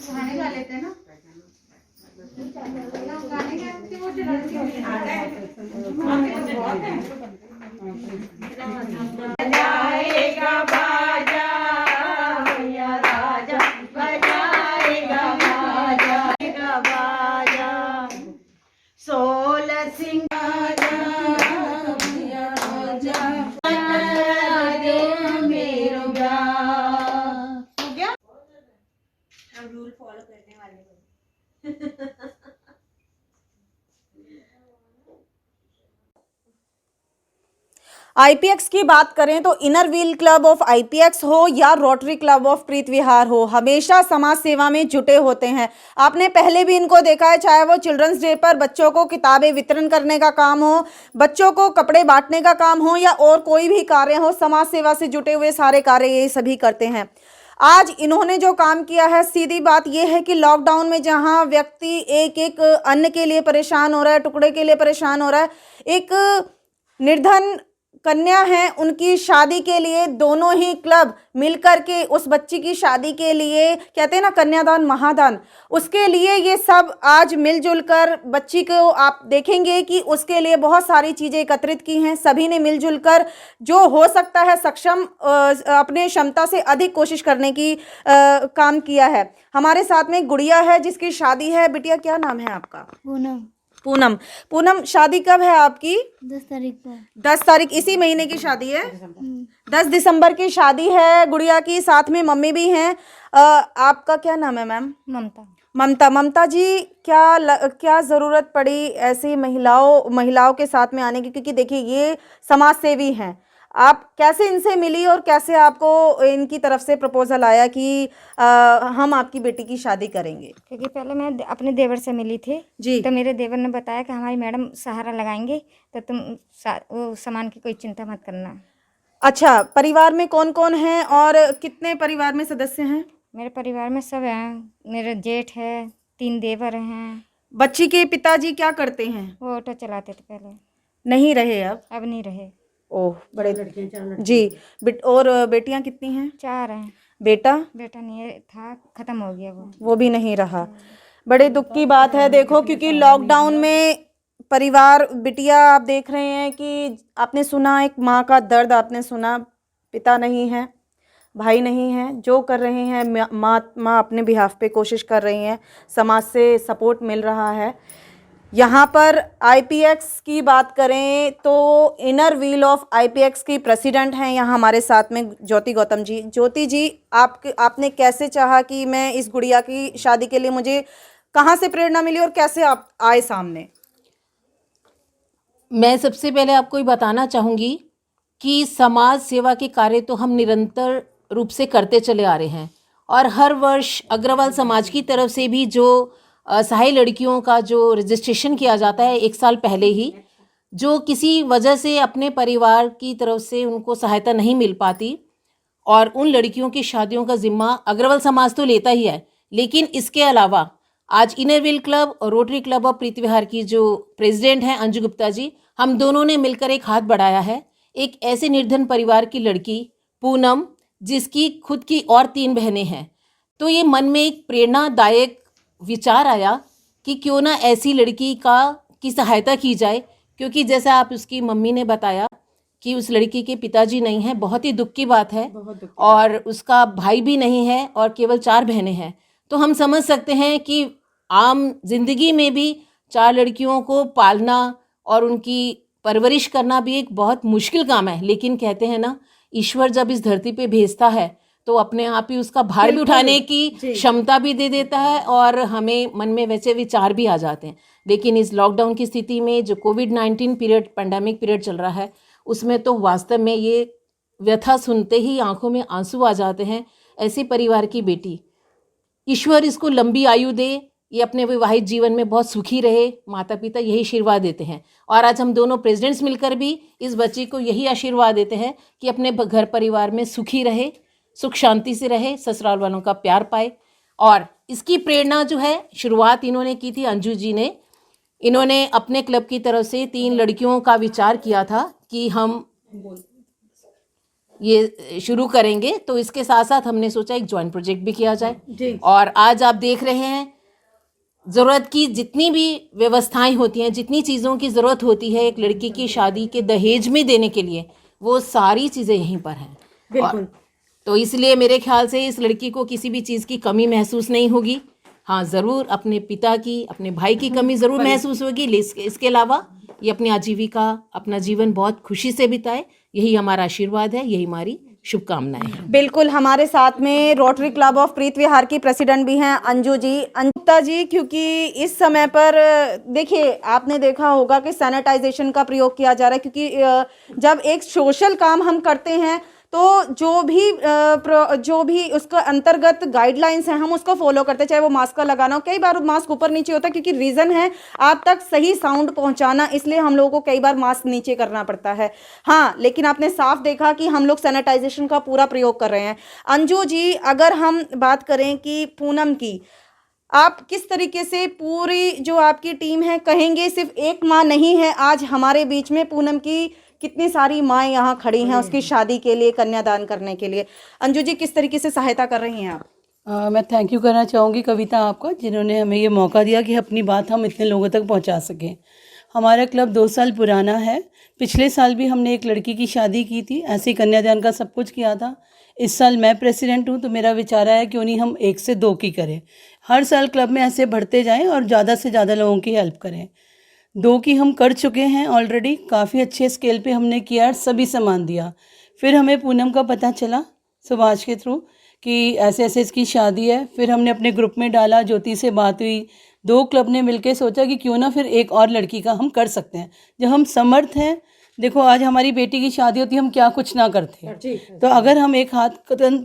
खाने खा लेते हैं ना, गाने गाते वो बजाएगा बाजा भैया राजा, बजाएगा बाजा बाजा, 16 सिंगार भैया राजा, मेरो ब्याह। हो गया? हम रूल फॉलो करने वाले हैं। आईपीएक्स की बात करें तो inner wheel club of IPX हो या रोटरी क्लब ऑफ प्रीत विहार हो, हमेशा समाज सेवा में जुटे होते हैं। आपने पहले भी इनको देखा है, चाहे वो चिल्ड्रंस डे पर बच्चों को किताबें वितरण करने का काम हो, बच्चों को कपड़े बांटने का काम हो या और कोई भी कार्य हो, समाज सेवा से जुटे हुए सारे कार्य ये सभी करते हैं। आज इन्होंने जो काम किया है, सीधी बात यह है कि लॉकडाउन में जहां व्यक्ति एक एक अन्न के लिए परेशान हो रहा है, टुकड़े के लिए परेशान हो रहा है, एक निर्धन कन्या है, उनकी शादी के लिए दोनों ही क्लब मिलकर के उस बच्ची की शादी के लिए, कहते हैं ना कन्यादान महादान, उसके लिए ये सब आज मिलजुल कर बच्ची को आप देखेंगे कि उसके लिए बहुत सारी चीज़ें एकत्रित की हैं। सभी ने मिलजुल कर जो हो सकता है सक्षम अपने क्षमता से अधिक कोशिश करने की काम किया है। हमारे साथ में गुड़िया है जिसकी शादी है। बिटिया क्या नाम है आपका? पूनम। पूनम। पूनम, शादी कब है आपकी? 10 तारीख को। 10 तारीख, इसी महीने की शादी है। 10 दिसंबर की शादी है गुड़िया की, साथ में मम्मी भी हैं। आपका क्या नाम है मैम? ममता। ममता। ममता जी, क्या ज़रूरत पड़ी ऐसी महिलाओं के साथ में आने की? क्योंकि देखिए ये समाज सेवी हैं, आप कैसे इनसे मिली और कैसे आपको इनकी तरफ से प्रपोजल आया कि हम आपकी बेटी की शादी करेंगे? क्योंकि पहले मैं अपने देवर से मिली थी जी। तो मेरे देवर ने बताया कि हमारी मैडम सहारा लगाएंगे, तो तुम वो सामान की कोई चिंता मत करना। अच्छा, परिवार में कौन कौन है और कितने परिवार में सदस्य हैं? मेरे परिवार में सब हैं, मेरे जेठ है, 3 देवर हैं। बच्ची के पिताजी क्या करते हैं? वो ऑटो चलाते थे पहले, नहीं रहे अब नहीं रहे। ओह, बड़े लड़कियां जी। और बेटियां कितनी हैं? 4 हैं। बेटा नहीं है, था, खत्म हो गया वो भी नहीं रहा। बड़े दुख की बात है देखो, क्योंकि लॉकडाउन में परिवार, बिटिया आप देख रहे हैं कि आपने सुना एक माँ का दर्द, आपने सुना पिता नहीं है, भाई नहीं है, जो कर रहे हैं माँ अपने बिहाफ पे कोशिश कर रही हैं, समाज से सपोर्ट मिल रहा है। यहाँ पर आईपीएक्स की बात करें तो इनर व्हील ऑफ आईपीएक्स की प्रेसिडेंट हैं यहाँ हमारे साथ में ज्योति गौतम जी। ज्योति जी, आपने कैसे चाहा कि मैं इस गुड़िया की शादी के लिए, मुझे कहाँ से प्रेरणा मिली और कैसे आप आए सामने? मैं सबसे पहले आपको ये बताना चाहूँगी कि समाज सेवा के कार्य तो हम निरंतर रूप से करते चले आ रहे हैं, और हर वर्ष अग्रवाल समाज की तरफ से भी जो सहाय लड़कियों का जो रजिस्ट्रेशन किया जाता है 1 साल पहले ही, जो किसी वजह से अपने परिवार की तरफ से उनको सहायता नहीं मिल पाती, और उन लड़कियों की शादियों का जिम्मा अग्रवाल समाज तो लेता ही है, लेकिन इसके अलावा आज इनर व्हील क्लब और रोटरी क्लब ऑफ प्रीत विहार की जो प्रेसिडेंट हैं अंजू गुप्ता जी, हम दोनों ने मिलकर एक हाथ बढ़ाया है। एक ऐसे निर्धन परिवार की लड़की पूनम, जिसकी खुद की और 3 बहनें हैं, तो ये मन में एक प्रेरणादायक विचार आया कि क्यों ना ऐसी लड़की की सहायता की जाए, क्योंकि जैसा आप उसकी मम्मी ने बताया कि उस लड़की के पिताजी नहीं हैं, बहुत ही दुख की बात है, और उसका भाई भी नहीं है और केवल 4 बहनें हैं। तो हम समझ सकते हैं कि आम जिंदगी में भी 4 लड़कियों को पालना और उनकी परवरिश करना भी एक बहुत मुश्किल काम है, लेकिन कहते हैं ना, ईश्वर जब इस धरती पे भेजता है तो अपने आप ही उसका भार भी उठाने की क्षमता भी दे देता है, और हमें मन में वैसे विचार भी आ जाते हैं। लेकिन इस लॉकडाउन की स्थिति में जो कोविड-19 पीरियड, पैंडेमिक पीरियड चल रहा है, उसमें तो वास्तव में ये व्यथा सुनते ही आंखों में आंसू आ जाते हैं। ऐसे परिवार की बेटी, ईश्वर इसको लंबी आयु दे, ये अपने विवाहित जीवन में बहुत सुखी रहे, माता पिता यही आशीर्वाद देते हैं। और आज हम दोनों प्रेसिडेंट्स मिलकर भी इस बच्ची को यही आशीर्वाद देते हैं कि अपने घर परिवार में सुखी रहे, सुख शांति से रहे, ससुराल वालों का प्यार पाए। और इसकी प्रेरणा जो है, शुरुआत इन्होंने की थी, अंजू जी ने। इन्होंने अपने क्लब की तरफ से 3 लड़कियों का विचार किया था कि हम ये शुरू करेंगे, तो इसके साथ साथ हमने सोचा एक जॉइंट प्रोजेक्ट भी किया जाए। जी। और आज आप देख रहे हैं ज़रूरत की जितनी भी व्यवस्थाएं होती हैं, जितनी चीज़ों की ज़रूरत होती है एक लड़की की शादी के दहेज में देने के लिए, वो सारी चीज़ें यहीं पर हैं। बिल्कुल। तो इसलिए मेरे ख्याल से इस लड़की को किसी भी चीज़ की कमी महसूस नहीं होगी। हाँ, ज़रूर अपने पिता की, अपने भाई की कमी ज़रूर महसूस होगी, लेकिन इसके अलावा ये अपनी आजीविका, अपना जीवन बहुत खुशी से बिताए, यही हमारा आशीर्वाद है, यही हमारी शुभकामनाएं हैं। बिल्कुल। हमारे साथ में रोटरी क्लब ऑफ प्रीत विहार की प्रेसिडेंट भी हैं अंजू जी, अंजुता जी, क्योंकि इस समय पर देखिए आपने देखा होगा कि सैनिटाइजेशन का प्रयोग किया जा रहा है, क्योंकि जब एक सोशल काम हम करते हैं तो जो भी उसका अंतर्गत गाइडलाइंस हैं हम उसको फॉलो करते हैं, चाहे वो मास्क का लगाना हो। कई बार मास्क ऊपर नीचे होता है क्योंकि रीज़न है आप तक सही साउंड पहुंचाना, इसलिए हम लोगों को कई बार मास्क नीचे करना पड़ता है। हाँ, लेकिन आपने साफ देखा कि हम लोग सैनिटाइजेशन का पूरा प्रयोग कर रहे हैं। अंजू जी, अगर हम बात करें कि पूनम की, आप किस तरीके से पूरी जो आपकी टीम है, कहेंगे सिर्फ एक माँ नहीं है आज हमारे बीच में, पूनम की कितनी सारी माएँ यहाँ खड़ी हैं उसकी शादी के लिए, कन्यादान करने के लिए। अंजू जी, किस तरीके से सहायता कर रही हैं आप? मैं थैंक यू करना चाहूँगी कविता आपका, जिन्होंने हमें ये मौका दिया कि अपनी बात हम इतने लोगों तक पहुँचा सकें। हमारा क्लब 2 साल पुराना है। पिछले साल भी हमने एक लड़की की शादी की थी, ऐसे ही कन्यादान का सब कुछ किया था। इस साल मैं प्रेसिडेंट हूँ तो मेरा विचार है क्यों नहीं हम 1 से 2 की करें। हर साल क्लब में ऐसे बढ़ते जाएं और ज़्यादा से ज़्यादा लोगों की हेल्प करें। 2 की हम कर चुके हैं ऑलरेडी, काफ़ी अच्छे स्केल पे हमने किया, सभी सामान दिया। फिर हमें पूनम का पता चला सुभाष के थ्रू कि ऐसे ऐसे इसकी शादी है। फिर हमने अपने ग्रुप में डाला, ज्योति से बात हुई, 2 क्लब ने मिलकर सोचा कि क्यों ना फिर एक और लड़की का हम कर सकते हैं जब हम समर्थ हैं। देखो आज हमारी बेटी की शादी होती, हम क्या कुछ ना करते, तो अगर हम एक हाथ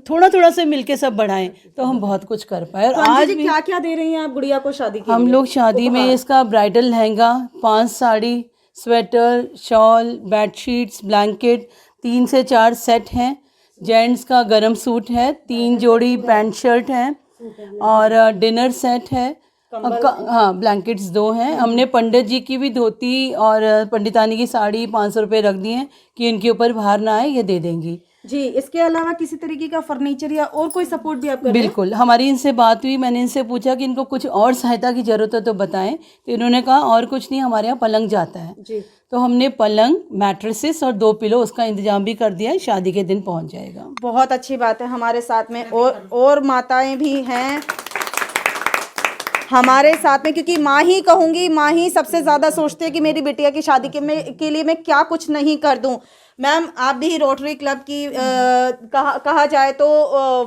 थोड़ा थोड़ा से मिलके सब बढ़ाएं तो हम बहुत कुछ कर पाए। और आज भी क्या क्या दे रही हैं आप गुड़िया को शादी के हम लिए? लोग शादी में इसका bridal lehenga, 5 sari, sweater, shawl, bedsheets, blanket, 3 से 4 सेट हैं। जेंट्स का गरम सूट है, 3 जोड़ी पैंट शर्ट हैं और डिनर सेट है। हाँ, ब्लैंकेट्स 2 हैं। हमने पंडित जी की भी धोती और पंडितानी की साड़ी 500 रुपये रख दिए हैं कि इनके ऊपर भार ना आए, ये दे देंगी जी। इसके अलावा किसी तरीके का फर्नीचर या और कोई सपोर्ट भी आप कर रहे हैं? बिल्कुल, हमारी इनसे बात हुई, मैंने इनसे पूछा कि इनको कुछ और सहायता की ज़रूरत है तो बताएं, तो इन्होंने कहा और कुछ नहीं, हमारे यहाँ पलंग जाता है जी। तो हमने पलंग, मैट्रेसेस और 2 पिलो उसका इंतजाम भी कर दिया है, शादी के दिन पहुँच जाएगा। बहुत अच्छी बात है। हमारे साथ में और माताएं भी हैं हमारे साथ में, क्योंकि माँ ही कहूँगी, माँ ही सबसे ज़्यादा सोचती है कि मेरी बिटिया की शादी के लिए मैं क्या कुछ नहीं कर दूँ। मैम, आप भी रोटरी क्लब की कहा जाए तो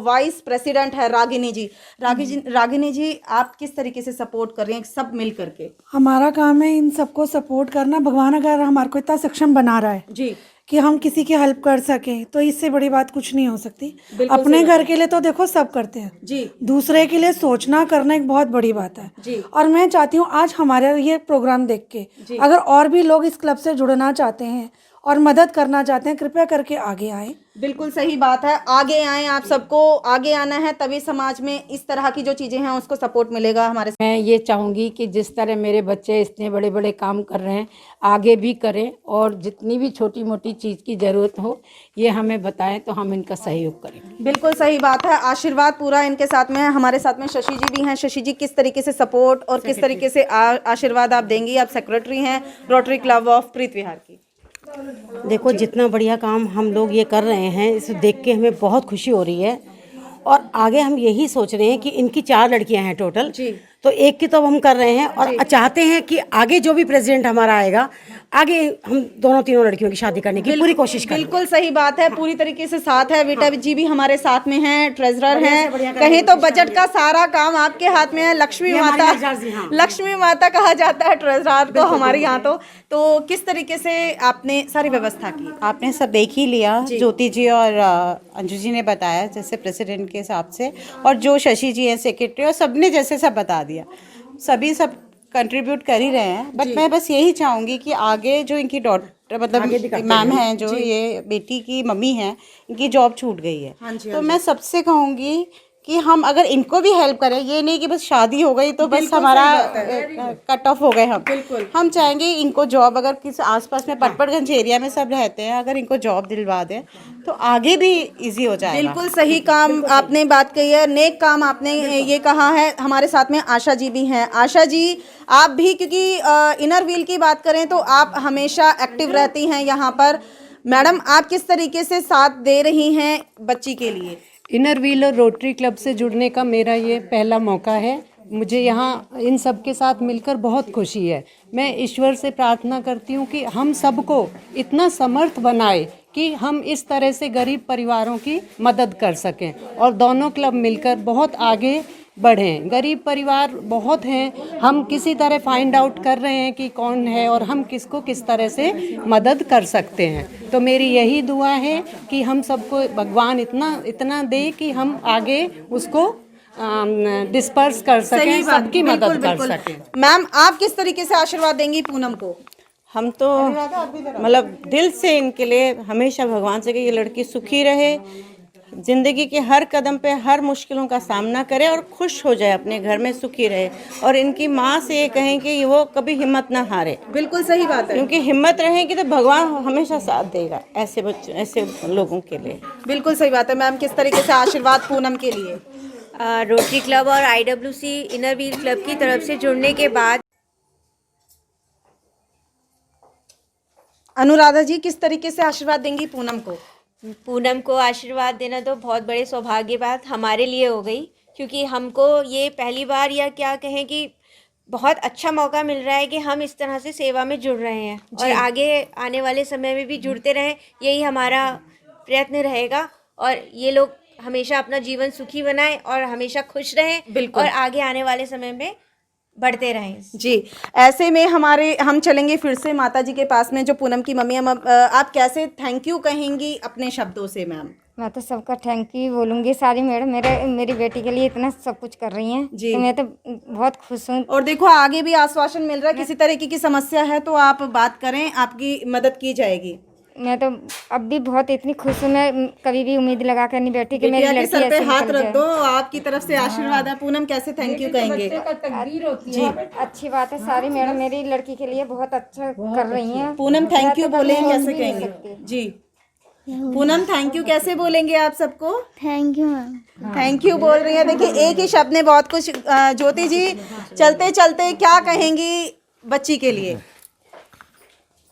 वाइस प्रेसिडेंट है रागिनी जी। रागिनी जी, आप किस तरीके से सपोर्ट कर रही हैं सब मिल करके? हमारा काम है इन सबको सपोर्ट करना। भगवान अगर हमारे को इतना सक्षम बना रहा है जी कि हम किसी की हेल्प कर सके तो इससे बड़ी बात कुछ नहीं हो सकती। अपने घर के लिए तो देखो सब करते हैं जी, दूसरे के लिए सोचना करना एक बहुत बड़ी बात है जी। और मैं चाहती हूँ आज हमारे ये प्रोग्राम देख के अगर और भी लोग इस क्लब से जुड़ना चाहते हैं और मदद करना चाहते हैं, कृपया करके आगे आए। बिल्कुल सही बात है, आगे आएं। आप सबको आगे आना है, तभी समाज में इस तरह की जो चीज़ें हैं उसको सपोर्ट मिलेगा। हमारे मैं ये चाहूँगी कि जिस तरह मेरे बच्चे इतने बड़े बड़े काम कर रहे हैं आगे भी करें, और जितनी भी छोटी मोटी चीज़ की ज़रूरत हो ये हमें बताएं तो हम इनका सहयोग करेंगे। बिल्कुल सही बात है, आशीर्वाद पूरा इनके साथ में है। हमारे साथ में शशि जी भी हैं। शशि जी, किस तरीके से सपोर्ट और किस तरीके से आशीर्वाद आप देंगी? आप सेक्रेटरी हैं रोटरी क्लब ऑफ प्रीत विहार की। देखो, जितना बढ़िया काम हम लोग ये कर रहे हैं इसे देख के हमें बहुत खुशी हो रही है, और आगे हम यही सोच रहे हैं कि इनकी 4 लड़कियां हैं टोटल जी। तो एक की तो हम कर रहे हैं और चाहते हैं कि आगे जो भी प्रेसिडेंट हमारा आएगा आगे हम दोनों तीनों लड़कियों की शादी करने की पूरी कोशिश करें। बिल्कुल सही बात है, पूरी तरीके से साथ है। विटा जी भी हमारे साथ में हैं, ट्रेजरर हैं। कहीं तो बजट का सारा काम आपके हाथ में है। लक्ष्मी माता कहा जाता है ट्रेजरर को हमारे यहाँ। तो किस तरीके से आपने सारी व्यवस्था की? आपने सब देख ही लिया, ज्योति जी और अंजू जी ने बताया जैसे प्रेसिडेंट के हिसाब से, और जो शशि जी हैं सेक्रेटरी, और सबने जैसे सब बता दिया, सभी सब कंट्रीब्यूट कर ही रहे हैं। बट मैं बस यही चाहूँगी कि आगे जो इनकी डॉटर मतलब मैम हैं, जो ये बेटी की मम्मी हैं, इनकी जॉब छूट गई है, तो मैं सबसे कहूँगी कि हम अगर इनको भी हेल्प करें, ये नहीं कि बस शादी हो गई तो बस हमारा कट ऑफ हो गए हम चाहेंगे इनको जॉब, अगर किसी आसपास में पटपड़गंज एरिया में सब रहते हैं, अगर इनको जॉब दिलवा दें तो आगे भी इजी हो जाएगा। बिल्कुल सही काम आपने बात कही है, नेक काम आपने ये कहा है। हमारे साथ में आशा जी भी हैं। आशा जी, आप भी, क्योंकि इनर व्हील की बात करें तो आप हमेशा एक्टिव रहती हैं यहाँ पर। मैडम, आप किस तरीके से साथ दे रही हैं बच्ची के लिए? इनर व्हील और रोटरी क्लब से जुड़ने का मेरा ये पहला मौका है। मुझे यहाँ इन सब के साथ मिलकर बहुत खुशी है। मैं ईश्वर से प्रार्थना करती हूँ कि हम सबको इतना समर्थ बनाए कि हम इस तरह से गरीब परिवारों की मदद कर सकें और दोनों क्लब मिलकर बहुत आगे बढ़ें। गरीब परिवार बहुत हैं, हम किसी तरह फाइंड आउट कर रहे हैं कि कौन है और हम किसको किस तरह से मदद कर सकते हैं। तो मेरी यही दुआ है कि हम सबको भगवान इतना दे कि हम आगे उसको डिस्पर्स कर सकें, सबकी मदद कर सकें। मैम, आप किस तरीके से आशीर्वाद देंगी पूनम को? हम तो मतलब दिल से इनके लिए हमेशा भगवान से कि ये लड़की सुखी रहे, ज़िंदगी के हर कदम पे हर मुश्किलों का सामना करे और खुश हो जाए, अपने घर में सुखी रहे। और इनकी माँ से ये कहें कि वो कभी हिम्मत ना हारे। बिल्कुल सही बात है, क्योंकि हिम्मत रहेगी तो भगवान हमेशा साथ देगा ऐसे बच्चों, ऐसे लोगों के लिए। बिल्कुल सही बात है। मैम, किस तरीके से आशीर्वाद पूनम के लिए? रोटरी क्लब और IWC इनर व्हील क्लब की तरफ से जुड़ने के बाद अनुराधा जी, किस तरीके से आशीर्वाद देंगी पूनम को? पूनम को आशीर्वाद देना तो बहुत बड़े सौभाग्य बात हमारे लिए हो गई, क्योंकि हमको ये पहली बार, या क्या कहें कि बहुत अच्छा मौका मिल रहा है कि हम इस तरह से सेवा में जुड़ रहे हैं और आगे आने वाले समय में भी जुड़ते रहें, यही हमारा प्रयत्न रहेगा। और ये लोग हमेशा अपना जीवन सुखी बनाएं और हमेशा खुश रहें, बिल्कुल, और आगे आने वाले समय में बढ़ते रहें जी। ऐसे में हम चलेंगे फिर से माता जी के पास में, जो पूनम की मम्मी है। आप कैसे थैंक यू कहेंगी अपने शब्दों से मैम? मैं तो सबका थैंक यू बोलूँगी। सारी मैडम मेरी बेटी के लिए इतना सब कुछ कर रही हैं जी, तो मैं तो बहुत खुश हूँ। और देखो, आगे भी आश्वासन मिल रहा है, किसी तरीके की समस्या है तो आप बात करें, आपकी मदद की जाएगी। मैं तो अब भी बहुत इतनी खुश हूँ। मैं कभी भी उम्मीद लगा कर नहीं बैठी कि मेरी लड़की सर पे ऐसे हाथ निकल रख जाए। दो, आपकी तरफ से आशीर्वाद है। पूनम, कैसे थैंक यू कहेंगे? जी, अच्छी बात है। सारी मैडम मेरी लड़की के लिए बहुत अच्छा कर रही हैं। पूनम, थैंक यू बोले कैसे भी नहीं कहेंगे? सकती। जी पूनम, थैंक यू कैसे बोलेंगे आप सबको? Thank you ma'am. Thank you बोल रही है। देखिए, एक ही शब्द ने बहुत कुछ। ज्योति जी, चलते चलते क्या कहेंगी बच्ची के लिए?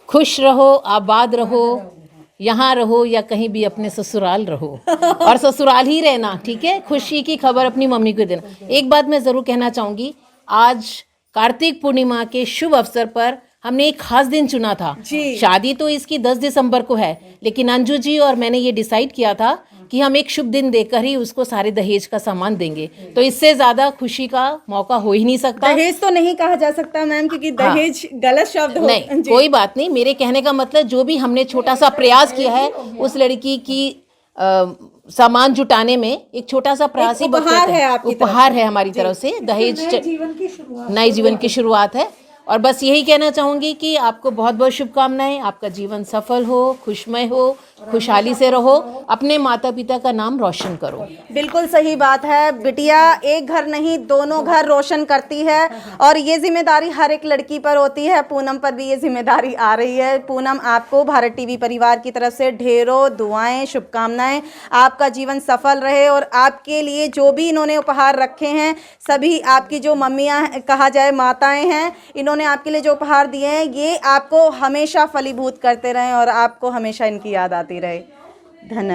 खुश रहो, आबाद रहो, यहाँ रहो या कहीं भी अपने ससुराल रहो, और ससुराल ही रहना, ठीक है। खुशी की खबर अपनी मम्मी को देना। एक बात मैं ज़रूर कहना चाहूँगी, आज कार्तिक पूर्णिमा के शुभ अवसर पर हमने एक खास दिन चुना था। शादी तो इसकी 10 दिसंबर को है, लेकिन अंजू जी और मैंने ये डिसाइड किया था कि हम एक शुभ दिन देकर ही उसको सारे दहेज का सामान देंगे। तो इससे ज्यादा खुशी का मौका हो ही नहीं सकता। दहेज तो नहीं कहा जा सकता मैम, क्योंकि दहेज गलत शब्द हो। नहीं, कोई बात नहीं। मेरे कहने का मतलब, जो भी हमने छोटा सा प्रयास किया है उस लड़की की सामान जुटाने में, एक छोटा सा प्रयास ही उपहार है हमारी तरफ से। दहेज नए जीवन की शुरुआत है। और बस यही कहना चाहूँगी कि आपको बहुत बहुत शुभकामनाएं। आपका जीवन सफल हो, खुशमय हो, खुशहाली से रहो, अपने माता पिता का नाम रोशन करो। बिल्कुल सही बात है। बिटिया एक घर नहीं, दोनों घर रोशन करती है, और ये जिम्मेदारी हर एक लड़की पर होती है। पूनम पर भी ये जिम्मेदारी आ रही है। पूनम, आपको भारत टीवी परिवार की तरफ से ढेरों दुआएं, शुभकामनाएं। आपका जीवन सफल रहे, और आपके लिए जो भी इन्होंने उपहार रखे हैं, सभी आपकी जो मम्मियाँ कहा जाए, माताएं हैं, इन्होंने आपके लिए जो उपहार दिए हैं, ये आपको हमेशा फलीभूत करते रहें और आपको हमेशा इनकी याद आती रहे। धन्यवाद।